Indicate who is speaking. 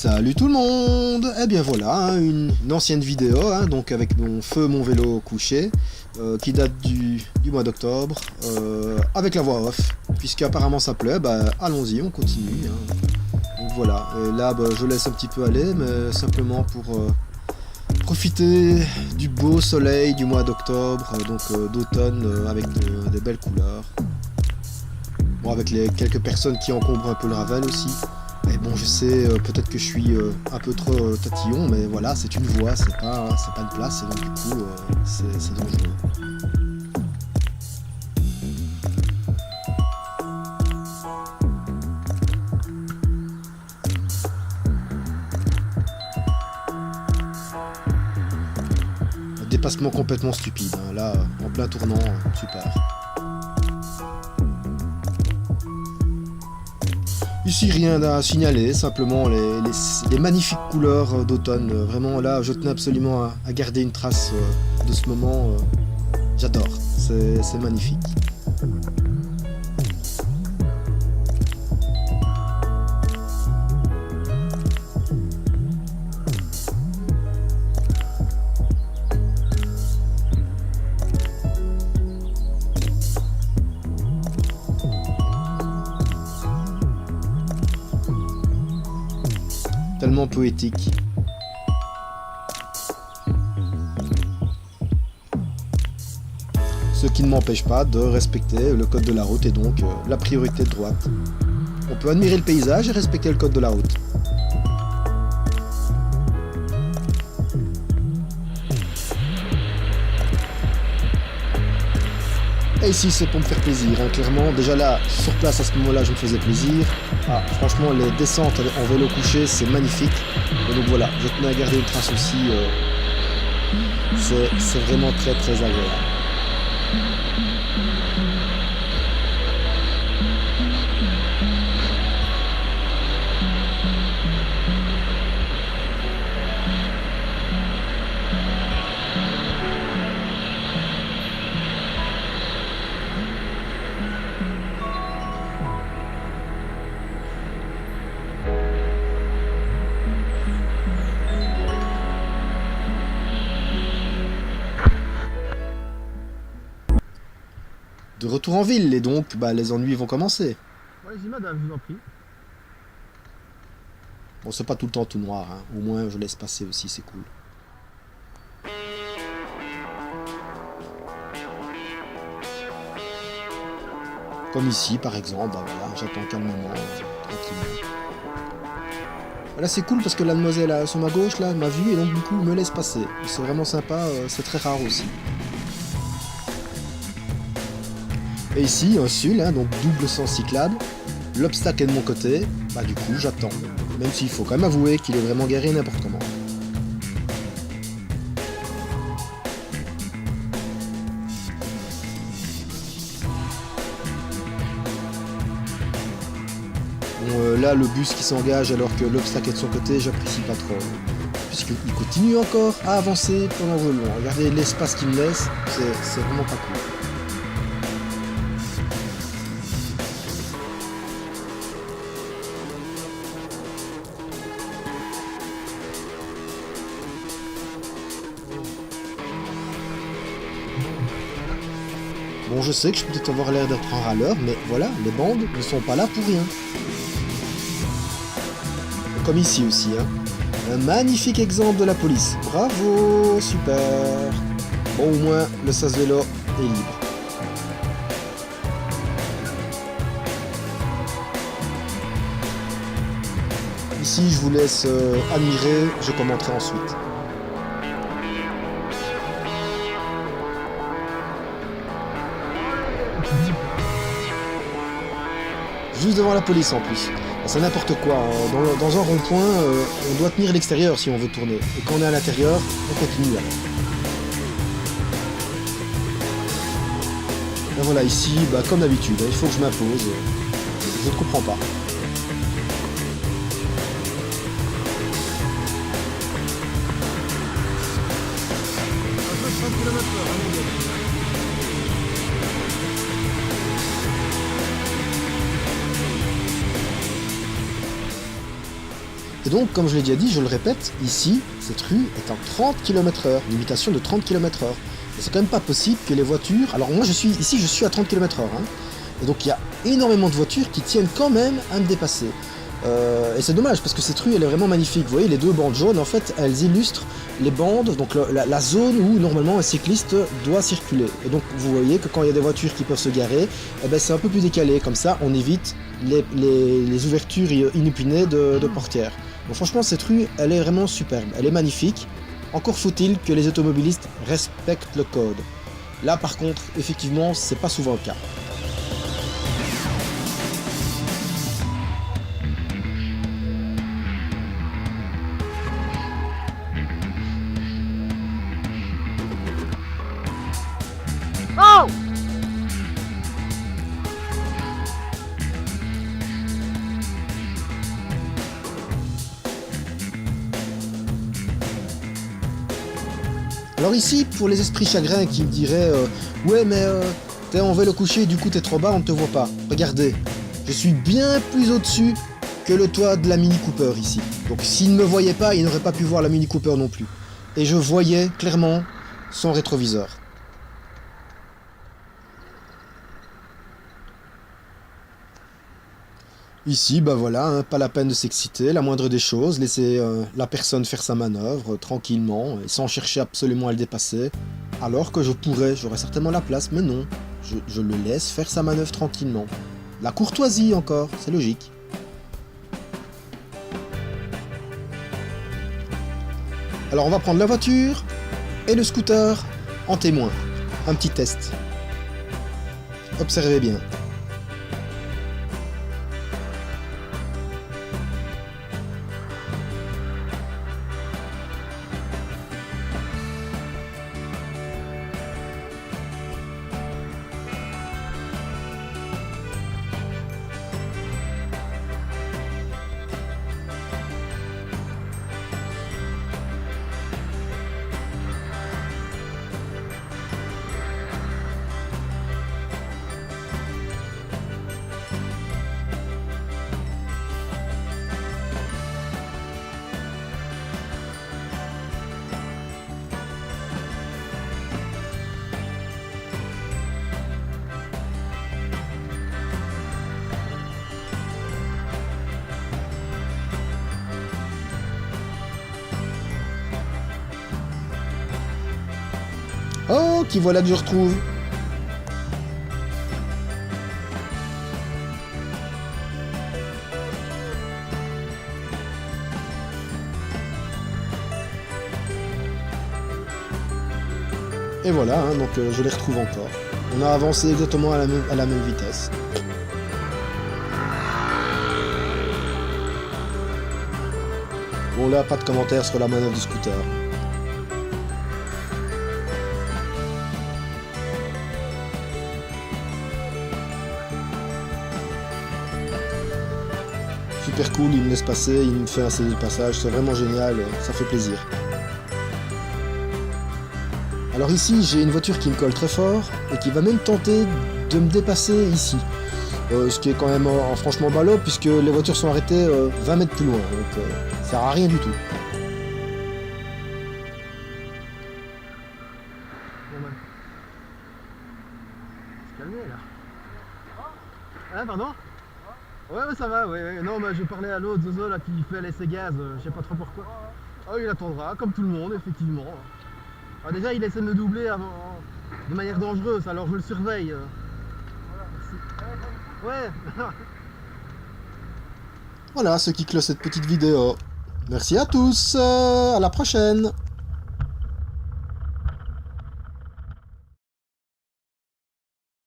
Speaker 1: Salut tout le monde. Eh bien voilà, hein, une ancienne vidéo, hein, donc avec mon vélo couché, qui date du mois d'octobre, avec la voix off, puisque apparemment ça plaît, bah allons-y, on continue. Hein. Donc voilà, et là bah, je laisse un petit peu aller, mais simplement pour profiter du beau soleil du mois d'octobre, donc d'automne, avec des belles couleurs. Bon, avec les quelques personnes qui encombrent un peu le Ravel aussi. Et bon, je sais, peut-être que je suis un peu trop tatillon, mais voilà, c'est une voie, c'est pas une place, et donc du coup, c'est dangereux. Un dépassement complètement stupide, hein, là, en plein tournant, super. Ici rien à signaler, simplement les magnifiques couleurs d'automne. Vraiment là, je tenais absolument à garder une trace de ce moment. J'adore, c'est magnifique. Tellement poétique. Ce qui ne m'empêche pas de respecter le code de la route et donc la priorité de droite. On peut admirer le paysage et respecter le code de la route. Et ici c'est pour me faire plaisir, hein, clairement. Déjà là, sur place à ce moment-là, je me faisais plaisir. Ah, franchement, les descentes en vélo couché, c'est magnifique. Et donc voilà, je tenais à garder une trace aussi. C'est vraiment très très agréable. De retour en ville, et donc bah, les ennuis vont commencer.
Speaker 2: Allez-y madame, je vous en prie.
Speaker 1: Bon, c'est pas tout le temps tout noir, hein. Au moins je laisse passer aussi, c'est cool. Comme ici par exemple, bah voilà, j'attends calmement, tranquillement. Là c'est cool parce que la demoiselle sur ma gauche là m'a vu et donc du coup me laisse passer. C'est vraiment sympa, c'est très rare aussi. Et ici, un sul, hein, donc double sens cyclable. L'obstacle est de mon côté, bah du coup j'attends. Même s'il faut quand même avouer qu'il est vraiment garé n'importe comment. Bon, là le bus qui s'engage alors que l'obstacle est de son côté, j'apprécie pas trop. Puisqu'il continue encore à avancer pendant le long. Regardez l'espace qu'il me laisse, c'est vraiment pas cool. Bon, je sais que je peux peut-être avoir l'air d'être un râleur, mais voilà, les bandes ne sont pas là pour rien. Comme ici aussi, hein. Un magnifique exemple de la police. Bravo, super. Bon, au moins, le sas vélo est libre. Ici, je vous laisse admirer, je commenterai ensuite. Juste devant la police en plus. C'est n'importe quoi. Dans un rond-point, on doit tenir l'extérieur si on veut tourner. Et quand on est à l'intérieur, on continue alors. Et voilà, ici, bah, comme d'habitude, il faut que je m'impose. Je ne comprends pas. Et donc, comme je l'ai déjà dit, je le répète, ici, cette rue est en 30 km/h, limitation de 30 km/h. Et c'est quand même pas possible que les voitures... Alors moi, je suis à 30 km/h, hein. Et donc, il y a énormément de voitures qui tiennent quand même à me dépasser. Et c'est dommage, parce que cette rue, elle est vraiment magnifique. Vous voyez, les deux bandes jaunes, en fait, elles illustrent les bandes, donc la zone où, normalement, un cycliste doit circuler. Et donc, vous voyez que quand il y a des voitures qui peuvent se garer, eh ben, c'est un peu plus décalé. Comme ça, on évite les ouvertures inopinées de portières. Donc franchement, cette rue, elle est vraiment superbe, elle est magnifique. Encore faut-il que les automobilistes respectent le code. Là, par contre, effectivement, c'est pas souvent le cas.
Speaker 2: Oh!
Speaker 1: Alors ici, pour les esprits chagrins qui me diraient ouais mais t'es en vélo couché, du coup t'es trop bas, on ne te voit pas. Regardez, je suis bien plus au-dessus que le toit de la Mini Cooper ici. Donc s'il ne me voyait pas, il n'aurait pas pu voir la Mini Cooper non plus. Et je voyais clairement son rétroviseur. Ici, bah voilà, hein, pas la peine de s'exciter, la moindre des choses, laisser la personne faire sa manœuvre tranquillement et sans chercher absolument à le dépasser, alors que j'aurais certainement la place, mais non, je le laisse faire sa manœuvre tranquillement. La courtoisie encore, c'est logique. Alors on va prendre la voiture et le scooter en témoin. Un petit test. Observez bien. Oh, qui voilà que je retrouve. Et voilà, hein, donc je les retrouve encore. On a avancé exactement à la même vitesse. Bon là, pas de commentaires sur la manœuvre du scooter. Super cool, il me laisse passer, il me fait un CD de passage, c'est vraiment génial, ça fait plaisir. Alors ici, j'ai une voiture qui me colle très fort et qui va même tenter de me dépasser ici. Ce qui est quand même franchement ballot puisque les voitures sont arrêtées 20 mètres plus loin, donc ça sert à rien du tout.
Speaker 2: Calmez là. Ah pardon? Ouais mais ça va, ouais. Non mais je parlais à l'autre Zozo là qui fait l'essai gaz, je sais pas trop pourquoi. Oh il attendra, comme tout le monde effectivement. Ah, déjà il essaie de me doubler de manière dangereuse, alors je le surveille. Ouais.
Speaker 1: Voilà ce qui clôt cette petite vidéo. Merci à tous, à la prochaine.